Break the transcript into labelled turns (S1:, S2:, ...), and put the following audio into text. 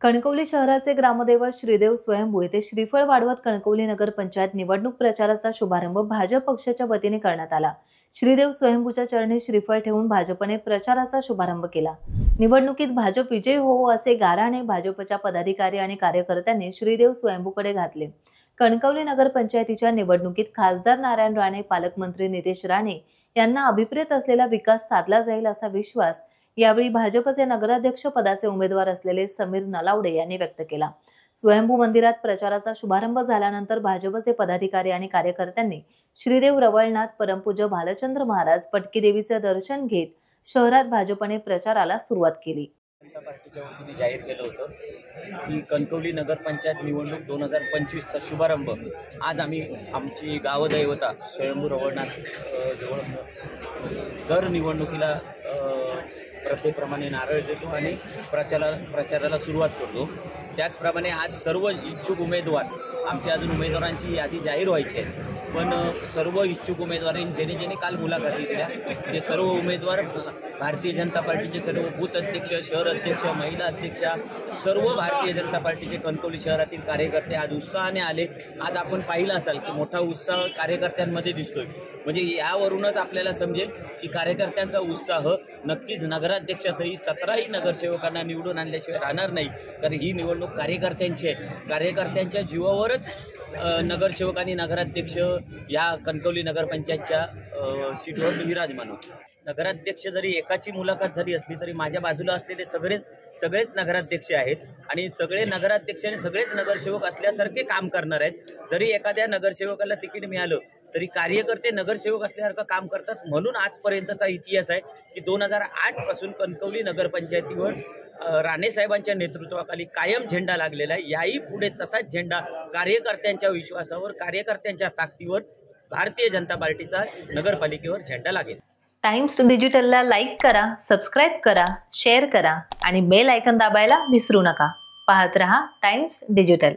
S1: कणकवली शहराचे ग्रामदैवत श्रीदेव स्वयंभू येथे श्रीफळ वाढवत कणकवली नगर पंचायत निवडणूक प्रचाराचा शुभारंभ भाजप पक्षाच्या वतीने करण्यात आला। श्रीदेव स्वयंभूच्या चरणी श्रीफळ ठेवून भाजपने प्रचाराचा शुभारंभ केला। निवडणुकीत भाजप विजयी हो असे गाऱ्हाणे भाजपच्या पदाधिकारी आणि कार्यकर्त्यांनी श्रीदेव स्वयंभूकडे घातले। कणकवली नगर पंचायतीच्या निवडणुकीत खासदार नारायण राणे, पालकमंत्री नितेश राणे यांना अभिप्रेत असलेला विकास साधला जाईल असा विश्वास यावेळी भाजपचे नगराध्यक्ष पदाचे उमेदवार असलेले समीर नलावडे यांनी व्यक्त केला। स्वयंभू मंदिरात प्रचाराचा शुभारंभ झाल्यानंतर भाजपचे पदाधिकारी आणि कार्यकर्त्यांनी श्रीदेव रवळनाथ, परमपूज्य भालचंद्र महाराज, पटकी देवीचे दर्शन घेत शहरात भाजपने प्रचाराला सुरुवात केली।
S2: जनता पार्टीच्या वतीने जाहीर केलं होतं की कणकवली नगरपंचायत निवडणूक 2025चा शुभारंभ आज आम्ही आमची गावदैवता स्वयंभू रवळनाथ जवळ दर निवडणुकीला प्रथेप्रमाणे नारळ देतो आणि प्रचाराला सुरुवात करतो। त्याचप्रमाणे आज सर्व इच्छुक उमेदवार, आमच्या अजून उमेदवारांची यादी जाहीर व्हायची आहे, पण सर्व इच्छुक उमेदवारांनी ज्याने काल मुलाखती दिल्या ते सर्व उमेदवार भारतीय जनता पार्टीचे सर्व बूथ अध्यक्ष, शहर अध्यक्ष, महिला अध्यक्षा, सर्व भारतीय जनता पार्टीचे कणकवली शहरातील कार्यकर्ते आज उत्साहाने आले। आज आपण पाहिलं असाल की मोठा उत्साह कार्यकर्त्यांमध्ये दिसतोय, म्हणजे यावरूनच आपल्याला समजेल की कार्यकर्त्यांचा उत्साह नक्कीच नगराध्यक्षासहित 17ही नगरसेवकांना निवडून आणल्याशिवाय राहणार नाही। कारण ही निवडणूक कार्यकर्त्यांची आहे, कार्यकर्त्यांच्या जीवावरच नगरसेवक आणि नगराध्यक्ष या कणकवली नगरपंचायतच्या सीटवर विराजमान होते। नगराध्यक्ष जरी एकाची मुलाखत झाली असली तरी माझ्या बाजूला असलेले सगळेच नगराध्यक्ष आहेत आणि सगळे नगराध्यक्ष आणि सगळेच नगरसेवक असल्यासारखे काम करणार आहेत। जरी एखाद्या नगरसेवकाला तिकीट मिळालं तरी कार्यकर्ते नगरसेवक असल्यासारखं काम करतात। म्हणून आजपर्यंतचा इतिहास आहे की 2008 पासून कणकवली नगरपंचायतीवर राणे साहेबांच्या नेतृत्वाखाली कायम झेंडा लागलेला आहे। याही पुढे तसाच झेंडा कार्यकर्त्यांच्या विश्वासावर, कार्यकर्त्यांच्या ताकदीवर भारतीय जनता पार्टीचा नगरपालिकेवर झेंडा लागेल।
S1: टाइम्स डिजिटलला लाईक करा, सबस्क्राइब करा, शेअर करा आणि बेल आयकॉन दाबायला विसरू नका। पाहत रहा टाइम्स डिजिटल।